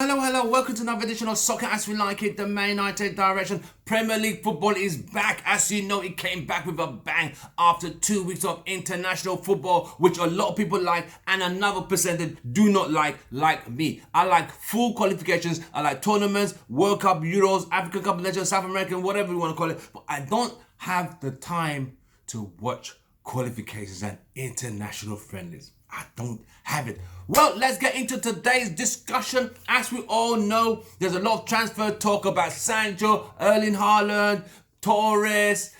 Hello, welcome to another edition of Soccer As We Like It, the Man United direction. Premier League football is back. As you know, it came back with a bang after 2 weeks of international football, which a lot of people like and another percentage do not like me. I like full qualifications, I like tournaments, World Cup, Euros, African Cup of Nations, South American, whatever you want to call it, but I don't have the time to watch qualifications and international friendlies. I don't have it. Well, let's get into today's discussion. As we all know, there's a lot of transfer talk about Sancho, Erling Haaland, Torres,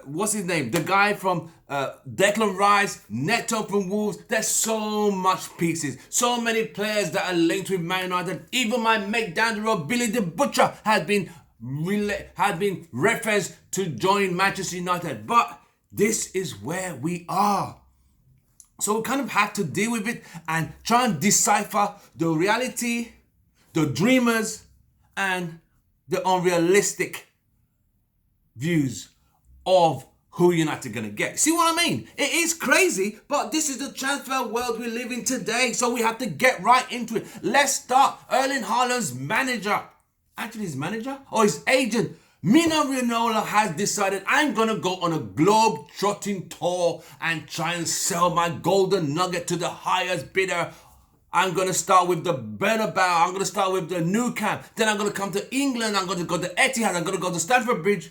what's his name? The guy from Declan Rice, Neto from Wolves. There's so much pieces. So many players that are linked with Man United. Even my mate down the road, Billy the Butcher, had been referenced to join Manchester United. But this is where we are. So we kind of have to deal with it and try and decipher the reality, the dreamers, and the unrealistic views of who United are going to get. See what I mean? It is crazy, but this is the transfer world we live in today, so we have to get right into it. Let's start. Erling Haaland's manager, actually his manager or his agent, Mino Raiola, has decided I'm going to go on a globe-trotting tour and try and sell my golden nugget to the highest bidder. I'm going to start with the Bernabeu, I'm going to start with the Nou Camp, then I'm going to come to England, I'm going to go to Etihad, I'm going to go to Stamford Bridge.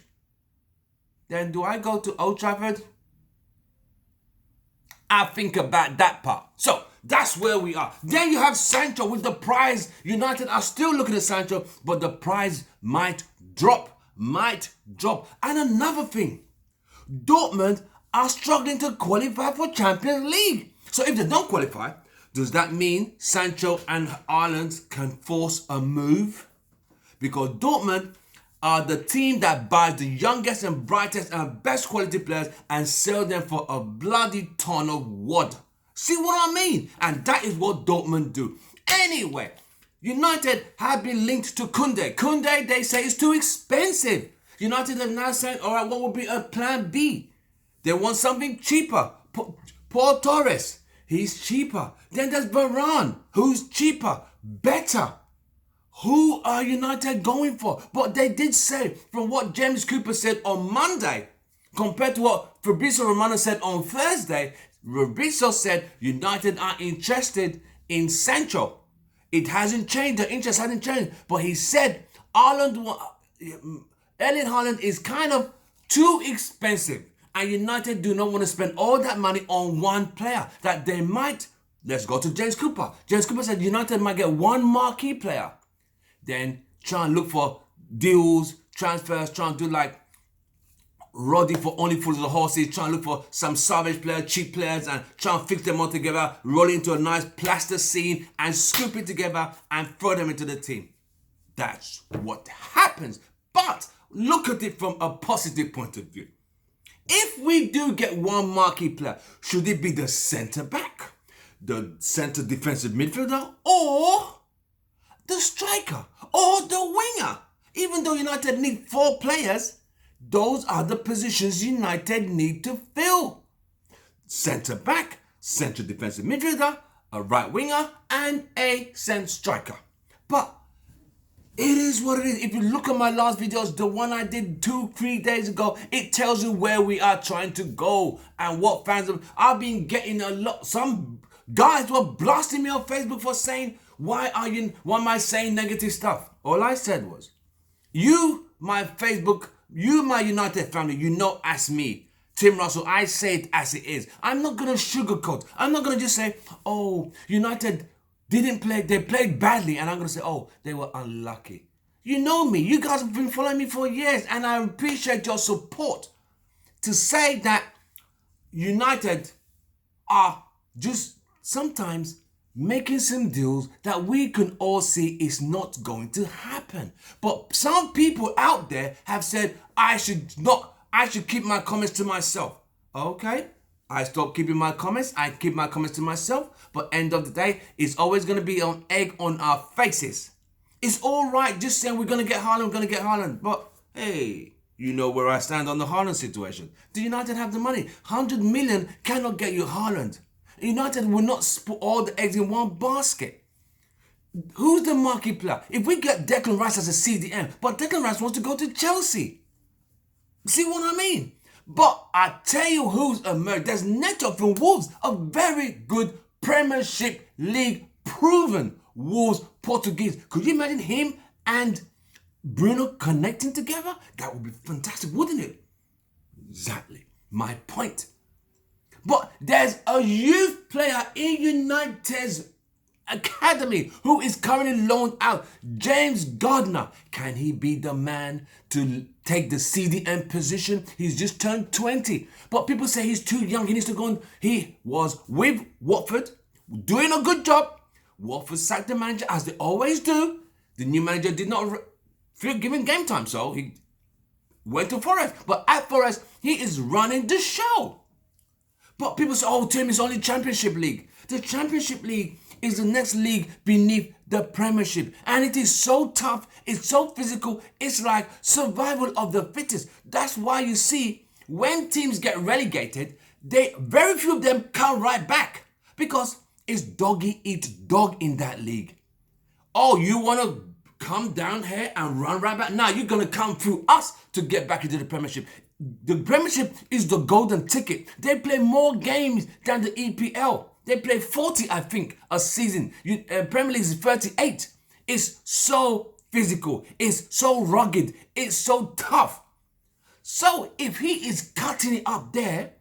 Then do I go to Old Trafford? I think about that part. So that's where we are. Then you have Sancho with the prize. United are still looking at Sancho, but the prize might drop. And another thing, Dortmund are struggling to qualify for Champions League. So if they don't qualify, does that mean Sancho and Haaland can force a move? Because Dortmund are the team that buys the youngest and brightest and best quality players and sell them for a bloody ton of wad. See what I mean? And that is what Dortmund do. Anyway, United have been linked to Koundé. Koundé, they say, is too expensive. United have now said, all right, what would be a plan B? They want something cheaper. Paul Torres, he's cheaper. Then there's Varane, who's cheaper, better. Who are United going for? But they did say, from what James Cooper said on Monday, compared to what Fabrizio Romano said on Thursday, Fabrizio said United are interested in Sancho. It hasn't changed, the interest hasn't changed. But he said Erling Haaland is kind of too expensive. And United do not want to spend all that money on one player. That they might, let's go to James Cooper. James Cooper said United might get one marquee player. Then try and look for deals, transfers, try and do like Roddy for Only Fools of the Horses, try and look for some savage players, cheap players, and try and fix them all together, roll into a nice plaster scene and scoop it together and throw them into the team. That's what happens. But look at it from a positive point of view. If we do get one marquee player, should it be the centre back, the centre defensive midfielder, or the striker, or the winger? Even though United need 4 players, those are the positions United need to fill. Centre back, central defensive midfielder, a right winger, and a centre striker. But it is what it is. If you look at my last videos, the one I did 2-3 days ago, it tells you where we are trying to go and what fans have. I've been getting a lot. Some guys were blasting me on Facebook for saying, why am I saying negative stuff? All I said was, you, my United family, you know as me, Tim Russell, I say it as it is. I'm not going to sugarcoat. I'm not going to just say, oh, United didn't play, they played badly, and I'm going to say, oh, they were unlucky. You know me. You guys have been following me for years, and I appreciate your support. To say that United are just sometimes making some deals that we can all see is not going to happen. But some people out there have said, I should keep my comments to myself. Okay, I stop keeping my comments, I keep my comments to myself, but end of the day, it's always going to be an egg on our faces. It's all right just saying we're going to get Haaland, but hey, you know where I stand on the Haaland situation. Do United have the money? 100 million cannot get you Haaland. United will not put all the eggs in one basket. Who's the marquee player? If we get Declan Rice as a CDM, but Declan Rice wants to go to Chelsea. See what I mean? But I tell you who's emerged. There's Neto from Wolves, a very good Premiership League proven Wolves Portuguese. Could you imagine him and Bruno connecting together? That would be fantastic, wouldn't it? Exactly my point. But there's a youth player in United's academy who is currently loaned out, James Garner. Can he be the man to take the CDM position? He's just turned 20, but people say he's too young. He needs to go on. He was with Watford doing a good job. Watford sacked the manager, as they always do. The new manager did not feel given game time, so he went to Forest. But at Forest, he is running the show. But people say, oh, Tim, it's only Championship League. The Championship League is the next league beneath the Premiership. And it is so tough, it's so physical, it's like survival of the fittest. That's why you see, when teams get relegated, very few of them come right back. Because it's doggy eat dog in that league. Oh, you want to come down here and run right back? Now you're going to come through us to get back into the Premiership. The Premiership is the golden ticket. They play more games than the EPL. They play 40, I think, a season. Premier League is 38. It's so physical. It's so rugged. It's so tough. So if he is cutting it up there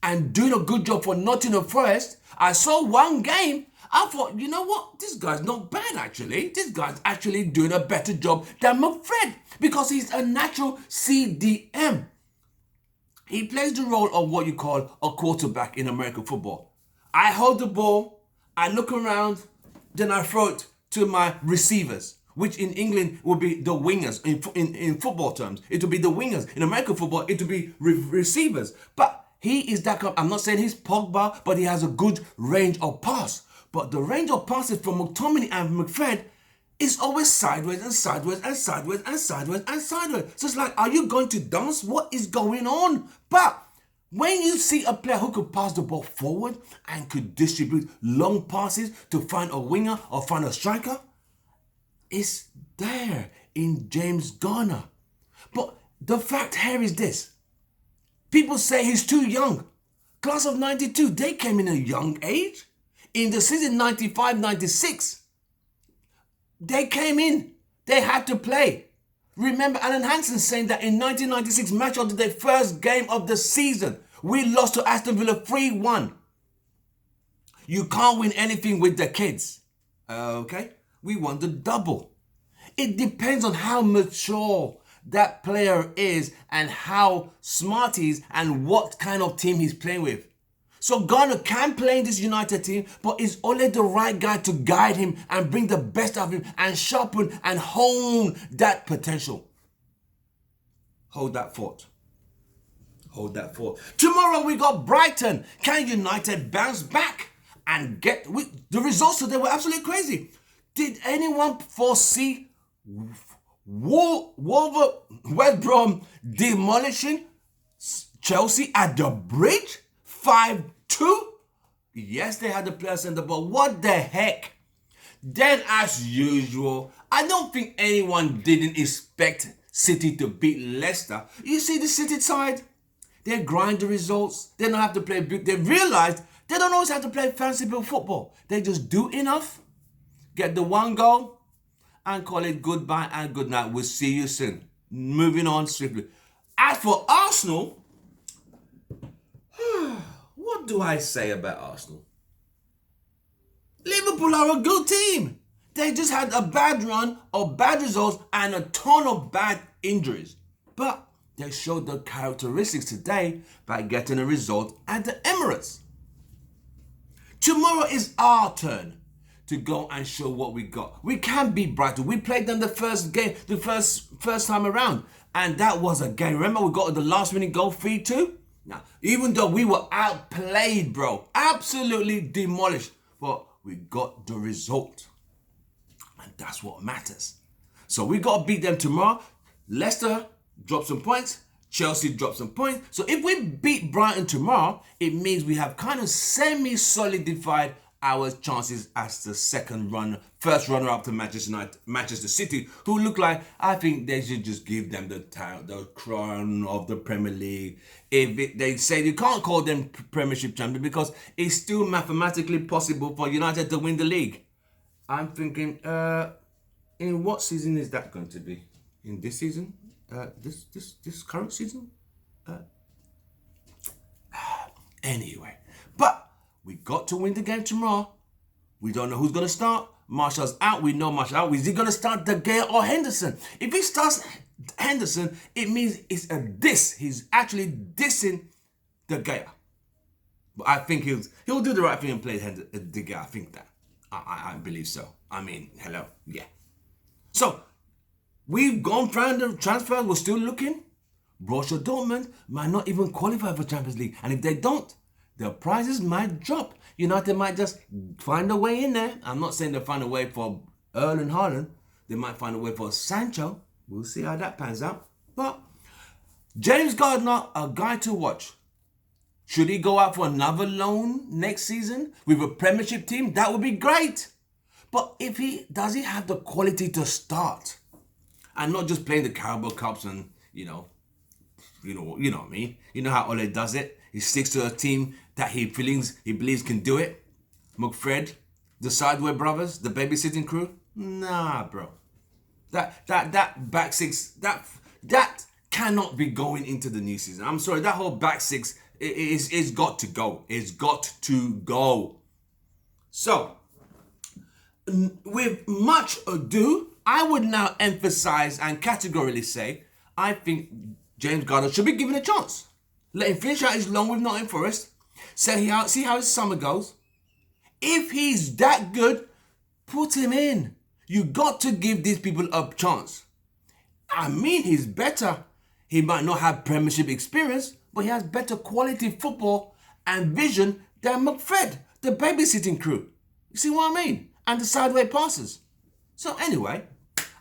and doing a good job for Nottingham Forest, I saw one game. I thought, you know what? This guy's not bad, actually. This guy's actually doing a better job than McFred because he's a natural CDM. He plays the role of what you call a quarterback in American football. I hold the ball, I look around, then I throw it to my receivers, which in England would be the wingers. In football terms, it would be the wingers. In American football, it would be receivers. But he is that kind. I'm not saying he's Pogba, but he has a good range of pass. But the range of passes from McTominay and McFred is always sideways and sideways and sideways and sideways and sideways. So it's like, are you going to dance? What is going on? But when you see a player who could pass the ball forward and could distribute long passes to find a winger or find a striker, it's there in James Garner. But the fact here is this. People say he's too young. Class of 92, they came in a young age. In the season 95-96, they came in. They had to play. Remember Alan Hansen saying that in 1996, match of the first game of the season, we lost to Aston Villa 3-1. You can't win anything with the kids. Okay? We won the double. It depends on how mature that player is and how smart he is and what kind of team he's playing with. So Garner can play in this United team, but is only the right guy to guide him and bring the best out of him and sharpen and hone that potential. Hold that thought. Hold that thought. Tomorrow we got Brighton. Can United bounce back and get... The results today were absolutely crazy. Did anyone foresee West Brom demolishing Chelsea at the Bridge? 5-2? Yes, they had the players in the ball. What the heck? Then, as usual, I don't think anyone didn't expect City to beat Leicester. You see the City side? They grind the results. They don't have to play big. They realized they don't always have to play fancy build football. They just do enough, get the one goal, and call it goodbye and good night. We'll see you soon. Moving on swiftly. As for Arsenal, what do I say about Arsenal? Liverpool are a good team. They just had a bad run of bad results and a ton of bad injuries. But they showed the characteristics today by getting a result at the Emirates. Tomorrow is our turn to go and show what we got. We can beat Brighton. We played them the first game, the first time around. And that was a game. Remember we got the last minute goal 3-2? Now, even though we were outplayed, bro, absolutely demolished, but we got the result. And that's what matters. So we got to beat them tomorrow. Leicester drop some points. Chelsea drop some points. So if we beat Brighton tomorrow, it means we have kind of semi-solidified our chances as the first runner-up to Manchester City, who look like, I think they should just give them the crown of the Premier League. They say you can't call them Premiership champions because it's still mathematically possible for United to win the league. I'm thinking, in what season is that going to be? In this season? This current season? Anyway, but we got to win the game tomorrow. We don't know who's going to start. Martial's out. We know Martial out. Is he going to start De Gea or Henderson? If he starts Henderson, it means it's a diss. He's actually dissing De Gea. But I think he'll do the right thing and play De Gea. I think that. I believe so. I mean, hello. Yeah. So, we've gone through the transfers. We're still looking. Borussia Dortmund might not even qualify for Champions League. And if they don't, the prices might drop. United might just find a way in there. I'm not saying they'll find a way for Erling Haaland. They might find a way for Sancho. We'll see how that pans out. But James Garner, a guy to watch. Should he go out for another loan next season with a Premiership team? That would be great. But does he have the quality to start? And not just playing the Carabao Cups and, you know what I mean. You know how Ole does it. He sticks to a team that he believes can do it. McFred, the Sideway brothers, the babysitting crew. Nah, bro. That back six, that cannot be going into the new season. I'm sorry, that whole back six is got to go. It's got to go. So, with much ado, I would now emphasize and categorically say, I think James Garner should be given a chance. Let him finish out his loan with Nottingham Forest. See how his summer goes. If he's that good, put him in. You got to give these people a chance. I mean, he's better. He might not have Premiership experience, but he has better quality football and vision than McFred, the babysitting crew. You see what I mean? And the sideway passes. So anyway,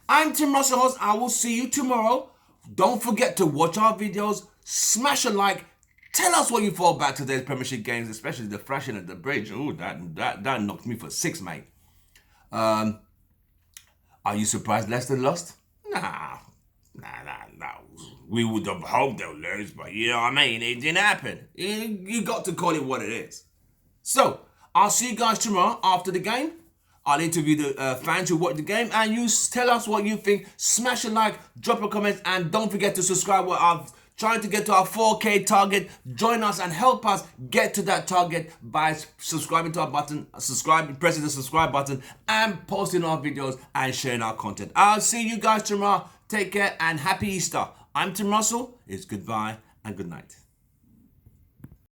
I'm Tim Russell. I will see you tomorrow. Don't forget to watch our videos, smash a like, tell us what you thought about today's Premiership games, especially the thrashing at the bridge. Ooh, that knocked me for 6, mate. Are you surprised Leicester lost? Nah. We would have hoped they'll lose, but you know what I mean? It didn't happen. You got to call it what it is. So, I'll see you guys tomorrow after the game. I'll interview the fans who watch the game, and you tell us what you think. Smash a like, drop a comment, and don't forget to subscribe. We're trying to get to our 4K target. Join us and help us get to that target by subscribing to our button, pressing the subscribe button, and posting our videos and sharing our content. I'll see you guys tomorrow. Take care and happy Easter. I'm Tim Russell. It's goodbye and good night.